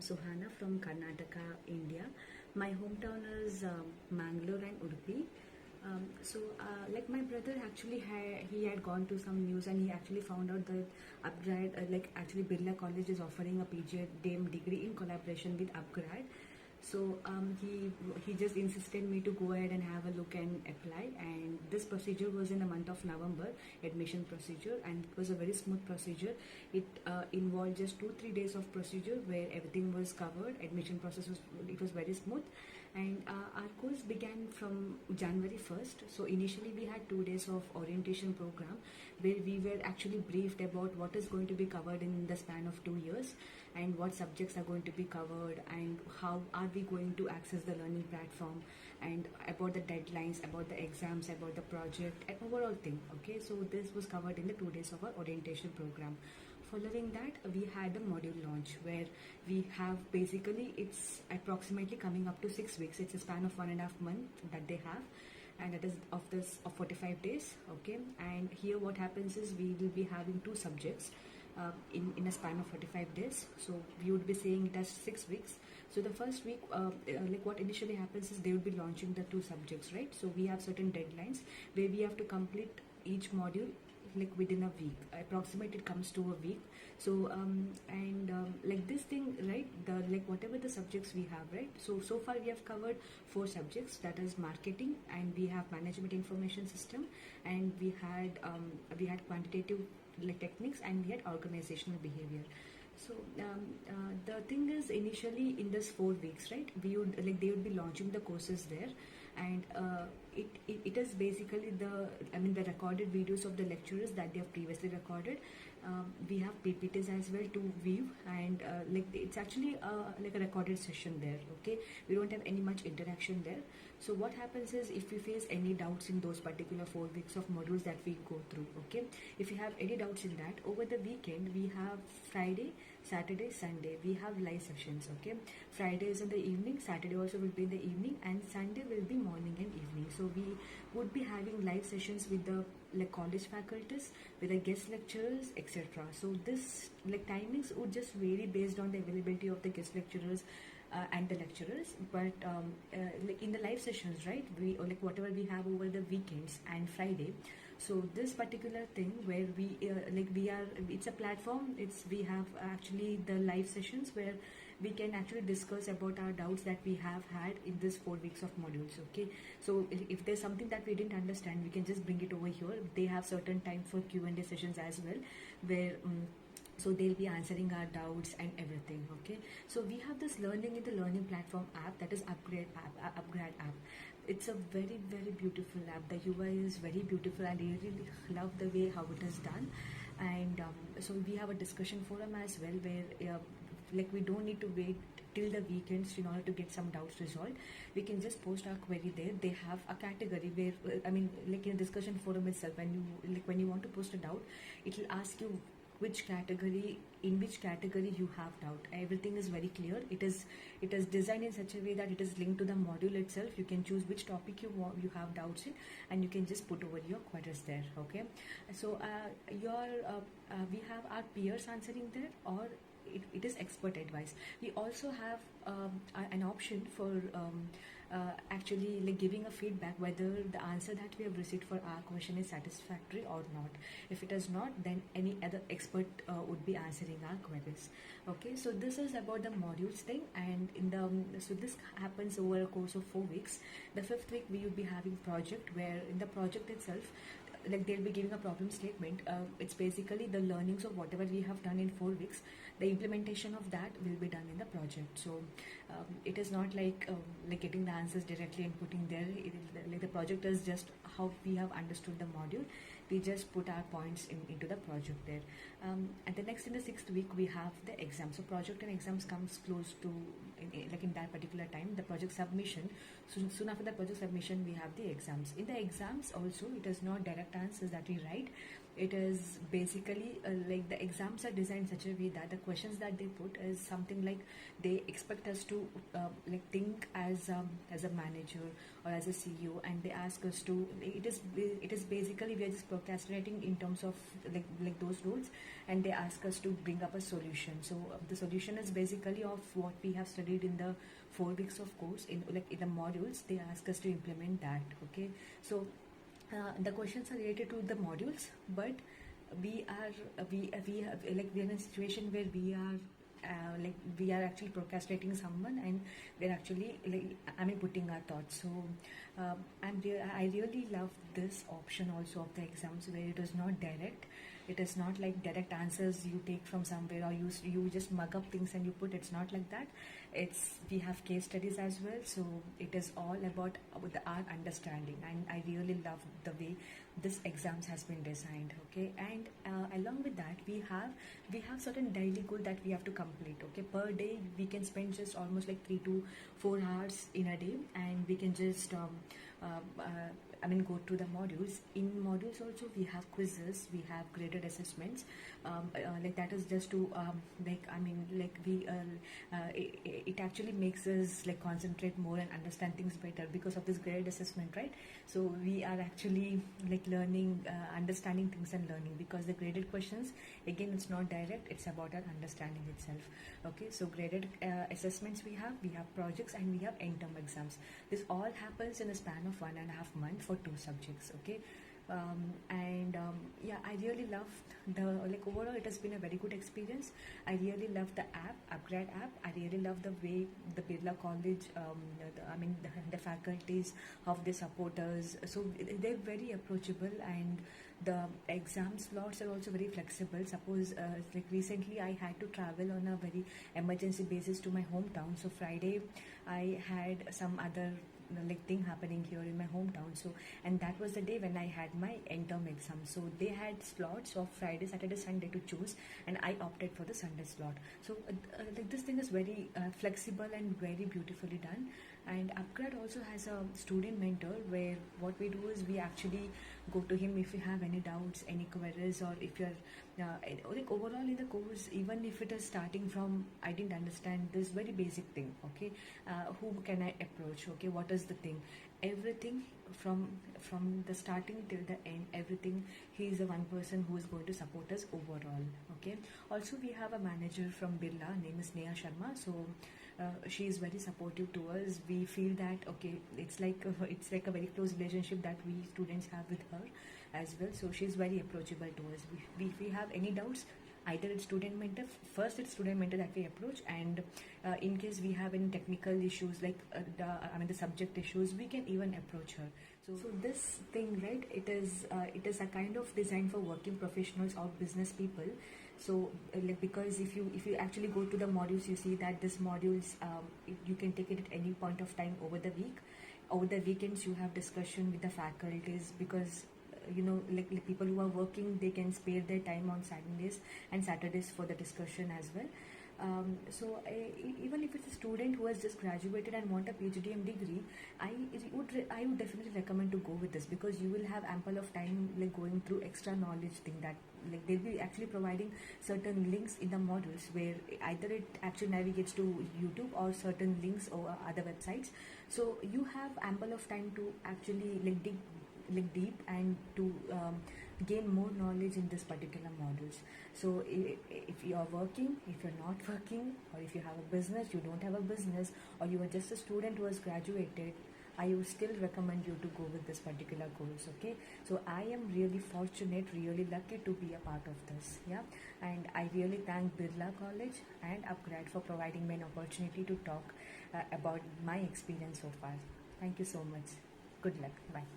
Suhana from Karnataka, India. My hometown is Mangalore and Udupi. Like my brother actually had gone to some news and he actually found out that Upgrad, like actually Birla College is offering a PGDM degree in collaboration with Upgrad. He just insisted me to go ahead and have a look and apply. And this procedure was in the month of November, admission procedure, and it was a very smooth procedure. It involved just 2-3 days of procedure where everything was covered. Admission process was very smooth, and our course began from January 1st. So initially we had 2 days of orientation program where we were actually briefed about what is going to be covered in the span of 2 years and what subjects are going to be covered and how are we going to access the learning platform and about the deadlines, about the exams, about the project, and overall thing. Okay, so this was covered in the 2 days of our orientation program. Following that, we had a module launch where we have basically it's approximately coming up to 6 weeks. It's a span of 1.5 months that they have, and that is of 45 days. Okay, and here what happens is we will be having two subjects in a span of 45 days. So we would be saying it as 6 weeks. So the first week, like what initially happens is they would be launching the two subjects, right? So we have certain deadlines where we have to complete each module like within a week. Approximate it comes to a week. So like this thing, right? The like whatever the subjects we have, right? So far we have covered 4 subjects, that is marketing, and we have management information system, and we had quantitative like techniques, and we had organizational behavior. So the thing is, initially in this 4 weeks, right, they would be launching the courses there, and it is basically the recorded videos of the lecturers that they have previously recorded. We have PPTs as well to view, and like it's actually like a recorded session there. Okay, we don't have any much interaction there. So what happens is, if we face any doubts in those particular 4 weeks of modules that we go through, okay, if you have any doubts in that, over the weekend we have Friday, Saturday, Sunday, we have live sessions. Okay, Friday is in the evening, Saturday also will be in the evening, and Sunday will be morning and evening. So we would be having live sessions with the like college faculties, with the guest lecturers, etc. So this like timings would just vary based on the availability of the guest lecturers and the lecturers. But like in the live sessions, right, we or like whatever we have over the weekends and Friday. So this particular thing where it's a platform. We have actually the live sessions where we can actually discuss about our doubts that we have had in this 4 weeks of modules. Okay, so if there's something that we didn't understand, we can just bring it over here. They have certain time for Q&A sessions as well, where so they'll be answering our doubts and everything. Okay, so we have this learning in the learning platform app, that is Upgrad app. It's a very, very beautiful app. The UI is very beautiful, and I really love the way how it is done. And so we have a discussion forum as well, where like we don't need to wait till the weekends in order to get some doubts resolved. We can just post our query there. They have a category where like in a discussion forum itself, when you want to post a doubt, it will ask you in which category you have doubt. Everything is very clear. It is designed in such a way that it is linked to the module itself. You can choose which topic you have doubts in, and you can just put over your queries there. Okay, so we have our peers answering there, or it is expert advice. We also have an option for actually like giving a feedback whether the answer that we have received for our question is satisfactory or not. If it is not, then any other expert would be answering our queries. Okay, so this is about the modules thing, and so this happens over a course of 4 weeks. The 5th week we will be having project, where in the project itself, like they'll be giving a problem statement. It's basically the learnings of whatever we have done in 4 weeks. The implementation of that will be done in the project. So it is not like getting the answers directly and putting there. Like the project is just how we have understood the module. We just put our points into the project there. And the next, in the 6th week, we have the exam. So project and exams comes close to in that particular time, the project submission. Soon after the project submission, we have the exams. In the exams also, it is not direct answers that we write. It is basically like the exams are designed in such a way that the questions that they put is something like they expect us to like think as a manager or as a CEO, and they ask us to. It is basically we are just procrastinating in terms of like those rules, and they ask us to bring up a solution. So the solution is basically of what we have studied in the 4 weeks of course, in like in the modules they ask us to implement that. Okay, so the questions are related to the modules, but we have like we're in a situation where we are like we are actually procrastinating someone, and we're actually like putting our thoughts. So I really love this option also of the exams, where it is not direct. It is not like direct answers you take from somewhere, or you just mug up things and you put. It's not like that. It's we have case studies as well, so it is all about our understanding, and I really love the way this exams has been designed. Okay, and along with that we have certain daily goal that we have to complete. Okay, per day we can spend just almost like 3 to 4 hours in a day, and we can just go to the modules. In modules also we have quizzes, we have graded assessments. Like that is just to it actually makes us like concentrate more and understand things better because of this graded assessment, right? So we are actually like learning, understanding things and learning, because the graded questions, again, it's not direct, it's about our understanding itself. Okay, so graded assessments we have projects, and we have end term exams. This all happens in a span of 1.5 months for 2 subjects. Okay, yeah, I really loved the like overall it has been a very good experience. I really love the app, Upgrad app. I really love the way the Birla College, the faculties, how they support us. So they're very approachable, and the exam slots are also very flexible. Suppose like recently I had to travel on a very emergency basis to my hometown. So Friday I had some other like thing happening here in my hometown, so and that was the day when I had my end term exam. So they had slots of Friday, Saturday, Sunday to choose, and I opted for the Sunday slot. So like this thing is very flexible and very beautifully done. And Upgrad also has a student mentor, where what we do is we actually go to him if you have any doubts, any queries, or if you're like overall in the course, even if it is starting from I didn't understand this very basic thing. Okay, who can I approach? Okay, what is the thing? Everything from the starting till the end, everything, he is the one person who is going to support us overall. Okay, also we have a manager from Birla, name is Neha Sharma. So she is very supportive to us. We feel that okay, it's like a very close relationship that we students have with her as well. So she's very approachable to us. If we have any doubts, either it's student mentor, first it's student mentor that we approach, and in case we have any technical issues like the subject issues, we can even approach her. So this thing, right, it is a kind of design for working professionals or business people. So like, because if you actually go to the modules, you see that this modules you can take it at any point of time over the week. Over the weekends you have discussion with the faculties, because like people who are working, they can spare their time on Sundays and Saturdays for the discussion as well. Even if it's a student who has just graduated and want a PhD degree, I would definitely recommend to go with this, because you will have ample of time like going through extra knowledge thing, that like they'll be actually providing certain links in the modules, where either it actually navigates to YouTube or certain links or other websites. So you have ample of time to actually like dig deep and to gain more knowledge in this particular modules. So if you are working, if you're not working, or if you have a business, you don't have a business, or you are just a student who has graduated, I would still recommend you to go with this particular course. Okay, so I am really fortunate, really lucky to be a part of this. Yeah, and I really thank Birla College and Upgrad for providing me an opportunity to talk about my experience so far. Thank you so much. Good luck. Bye.